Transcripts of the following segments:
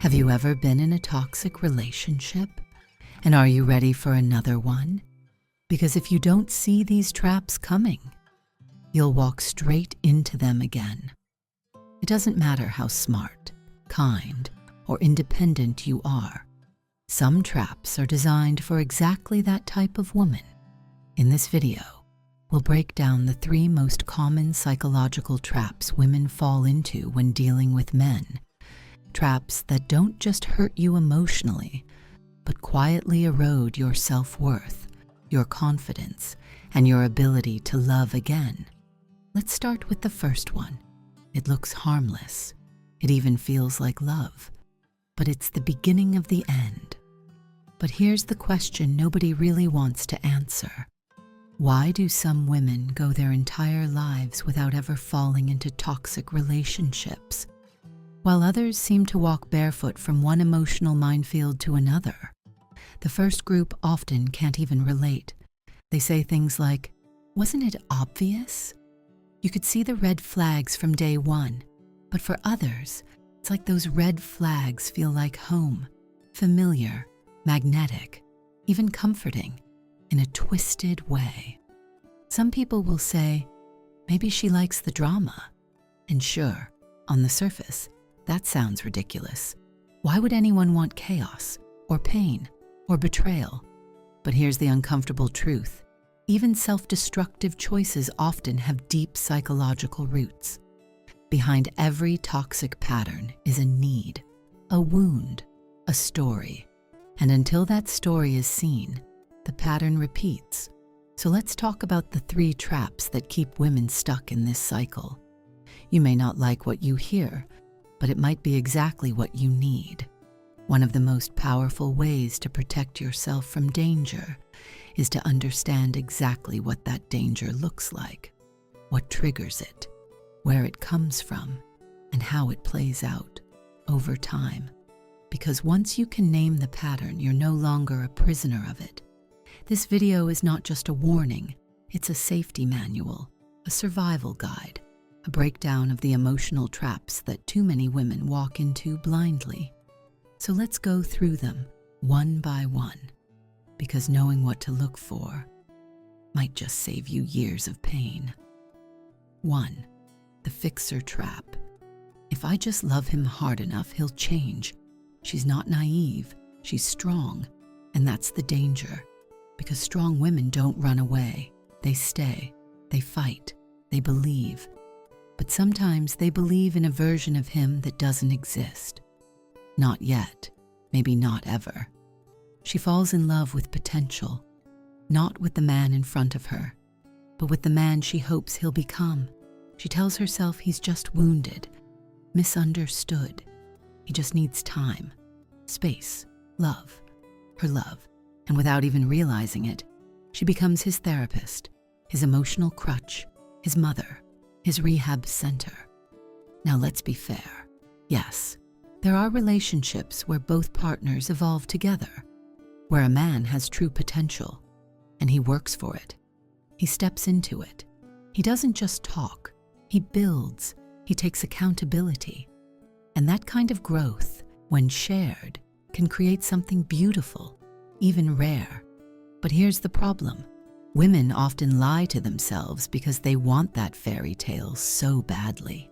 Have you ever been in a toxic relationship? And are you ready for another one? Because if you don't see these traps coming, you'll walk straight into them again. It doesn't matter how smart, kind, or independent you are. Some traps are designed for exactly that type of woman. In this video, we'll break down the 3 most common psychological traps women fall into when dealing with men. Traps that don't just hurt you emotionally, but quietly erode your self-worth, your confidence, and your ability to love again. Let's start with the first one. It looks harmless. It even feels like love. But it's the beginning of the end. But here's the question nobody really wants to answer. Why do some women go their entire lives without ever falling into toxic relationships, while others seem to walk barefoot from one emotional minefield to another? The first group often can't even relate. They say things like, "Wasn't it obvious? You could see the red flags from day one." But for others, it's like those red flags feel like home, familiar, magnetic, even comforting, in a twisted way. Some people will say, maybe she likes the drama. And sure, on the surface, that sounds ridiculous. Why would anyone want chaos, or pain, or betrayal? But here's the uncomfortable truth. Even self-destructive choices often have deep psychological roots. Behind every toxic pattern is a need, a wound, a story. And until that story is seen, the pattern repeats. So let's talk about the 3 traps that keep women stuck in this cycle. You may not like what you hear, but it might be exactly what you need. One of the most powerful ways to protect yourself from danger is to understand exactly what that danger looks like, what triggers it, where it comes from, and how it plays out over time. Because once you can name the pattern, you're no longer a prisoner of it. This video is not just a warning, it's a safety manual, a survival guide, a breakdown of the emotional traps that too many women walk into blindly. So let's go through them one by one, because knowing what to look for might just save you years of pain. 1. The fixer trap. If I just love him hard enough, he'll change. She's not naive, she's strong, and that's the danger. Because strong women don't run away. They stay, they fight, they believe. But sometimes they believe in a version of him that doesn't exist. Not yet, maybe not ever. She falls in love with potential, not with the man in front of her, but with the man she hopes he'll become. She tells herself he's just wounded, misunderstood. He just needs time, space, love, her love. And without even realizing it, she becomes his therapist, his emotional crutch, his mother, his rehab center. Now let's be fair. Yes, there are relationships where both partners evolve together, where a man has true potential, and he works for it. He steps into it. He doesn't just talk, he builds, he takes accountability. And that kind of growth, when shared, can create something beautiful, even rare. But here's the problem. Women often lie to themselves because they want that fairy tale so badly.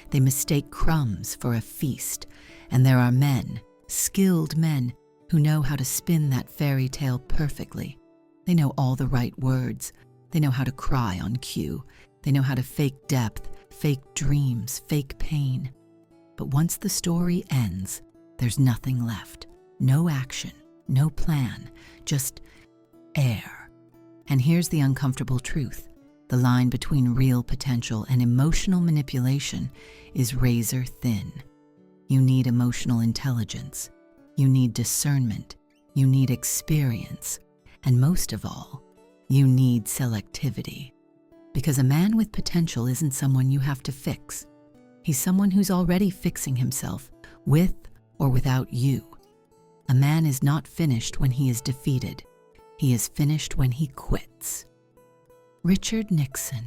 They mistake crumbs for a feast, and there are men, skilled men, who know how to spin that fairy tale perfectly. They know all the right words. They know how to cry on cue. They know how to fake depth, fake dreams, fake pain. But once the story ends, there's nothing left. No action. No plan, just air. And here's the uncomfortable truth. The line between real potential and emotional manipulation is razor thin. You need emotional intelligence. You need discernment. You need experience. And most of all, you need selectivity. Because a man with potential isn't someone you have to fix. He's someone who's already fixing himself, with or without you. A man is not finished when he is defeated. He is finished when he quits. Richard Nixon.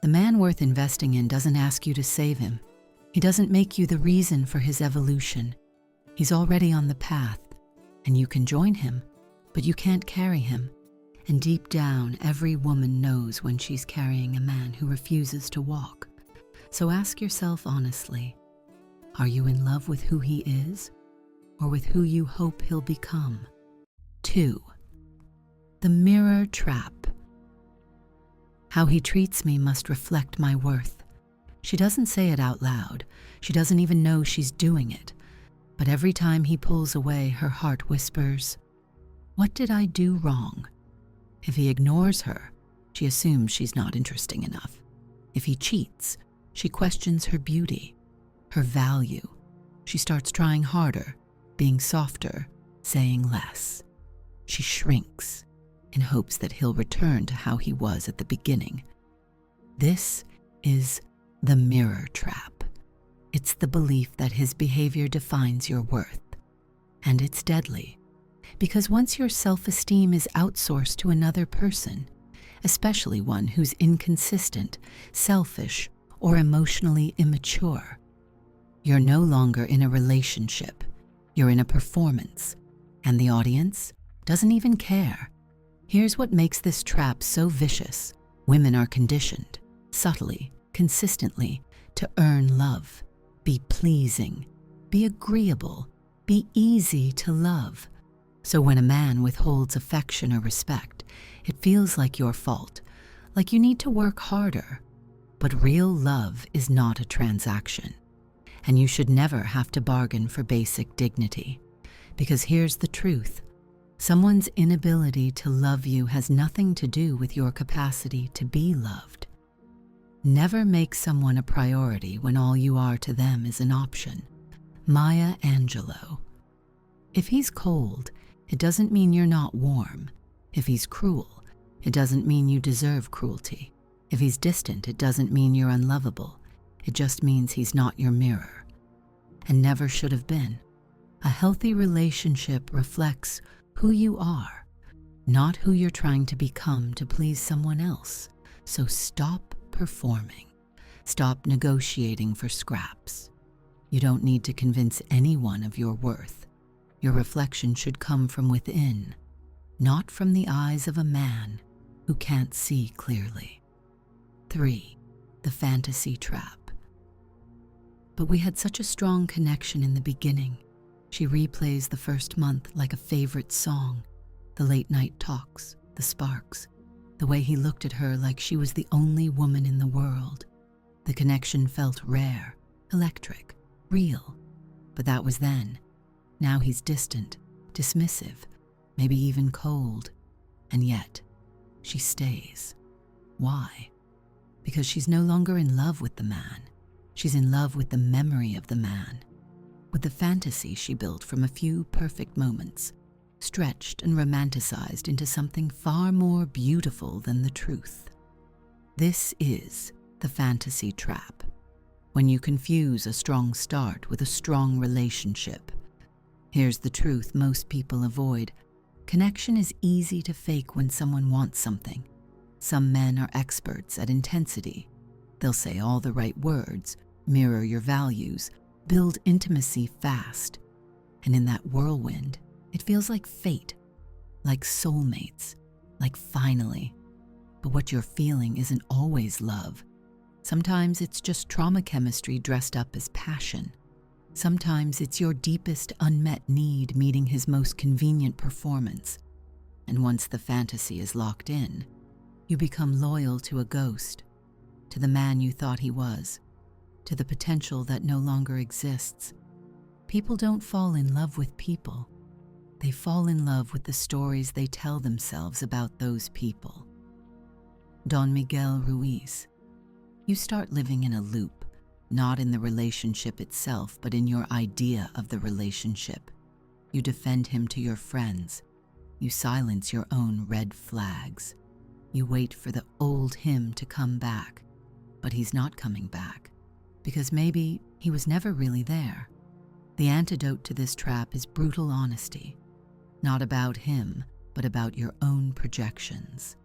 The man worth investing in doesn't ask you to save him. He doesn't make you the reason for his evolution. He's already on the path, and you can join him, but you can't carry him. And deep down, every woman knows when she's carrying a man who refuses to walk. So ask yourself honestly, are you in love with who he is, or with who you hope he'll become? 2. The mirror trap. How he treats me must reflect my worth. She doesn't say it out loud. She doesn't even know she's doing it. But every time he pulls away, her heart whispers, "What did I do wrong?" If he ignores her, she assumes she's not interesting enough. If he cheats, she questions her beauty, her value. She starts trying harder, being softer, saying less. She shrinks in hopes that he'll return to how he was at the beginning. This is the mirror trap. It's the belief that his behavior defines your worth. And it's deadly, because once your self-esteem is outsourced to another person, especially one who's inconsistent, selfish, or emotionally immature, you're no longer in a relationship. You're in a performance, and the audience doesn't even care. Here's what makes this trap so vicious. Women are conditioned, subtly, consistently, to earn love, be pleasing, be agreeable, be easy to love. So when a man withholds affection or respect, it feels like your fault, like you need to work harder. But real love is not a transaction, and you should never have to bargain for basic dignity. Because here's the truth. Someone's inability to love you has nothing to do with your capacity to be loved. Never make someone a priority when all you are to them is an option. Maya Angelou. If he's cold, it doesn't mean you're not warm. If he's cruel, it doesn't mean you deserve cruelty. If he's distant, it doesn't mean you're unlovable. It just means he's not your mirror, and never should have been. A healthy relationship reflects who you are, not who you're trying to become to please someone else. So stop performing. Stop negotiating for scraps. You don't need to convince anyone of your worth. Your reflection should come from within, not from the eyes of a man who can't see clearly. 3. The fantasy trap. But we had such a strong connection in the beginning. She replays the first month like a favorite song, the late night talks, the sparks, the way he looked at her like she was the only woman in the world. The connection felt rare, electric, real. But that was then. Now he's distant, dismissive, maybe even cold. And yet, she stays. Why? Because she's no longer in love with the man. She's in love with the memory of the man, with the fantasy she built from a few perfect moments, stretched and romanticized into something far more beautiful than the truth. This is the fantasy trap. When you confuse a strong start with a strong relationship. Here's the truth most people avoid. Connection is easy to fake when someone wants something. Some men are experts at intensity. They'll say all the right words, mirror your values, build intimacy fast. And in that whirlwind, it feels like fate, like soulmates, like finally. But what you're feeling isn't always love. Sometimes it's just trauma chemistry dressed up as passion. Sometimes it's your deepest unmet need meeting his most convenient performance. And once the fantasy is locked in, you become loyal to a ghost, to the man you thought he was, to the potential that no longer exists. People don't fall in love with people. They fall in love with the stories they tell themselves about those people. Don Miguel Ruiz. You start living in a loop, not in the relationship itself, but in your idea of the relationship. You defend him to your friends. You silence your own red flags. You wait for the old him to come back, but he's not coming back, because maybe he was never really there. The antidote to this trap is brutal honesty, not about him, but about your own projections.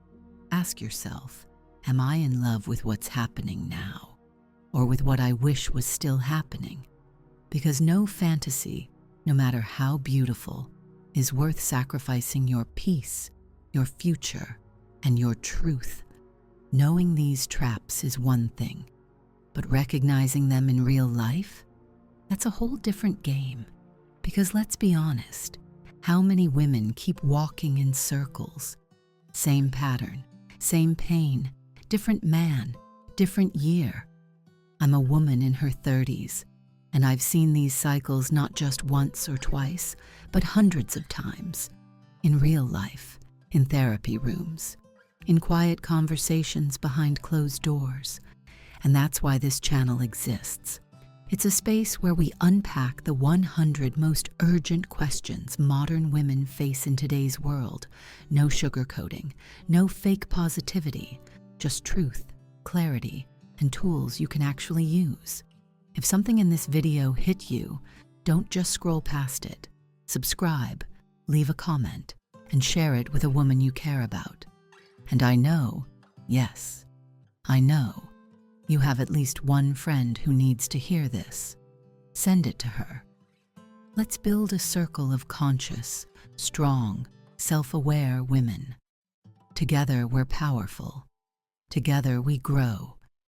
Ask yourself, am I in love with what's happening now? or with what I wish was still happening, because no fantasy, no matter how beautiful, is worth sacrificing your peace, your future, and your truth. Knowing these traps is one thing, but recognizing them in real life, that's a whole different game. Because let's be honest, how many women keep walking in circles? Same pattern, same pain, different man, different year. I'm a woman in her 30s, and I've seen these cycles not just once or twice, but hundreds of times. In real life, in therapy rooms, in quiet conversations behind closed doors. And that's why this channel exists. It's a space where we unpack the 100 most urgent questions modern women face in today's world. No sugarcoating, no fake positivity, just truth, clarity, and tools you can actually use. If something in this video hit you, don't just scroll past it. Subscribe, leave a comment, and share it with a woman you care about. And I know, yes, I know, you have at least one friend who needs to hear this. Send it to her. Let's build a circle of conscious, strong, self-aware women. Together we're powerful. Together we grow.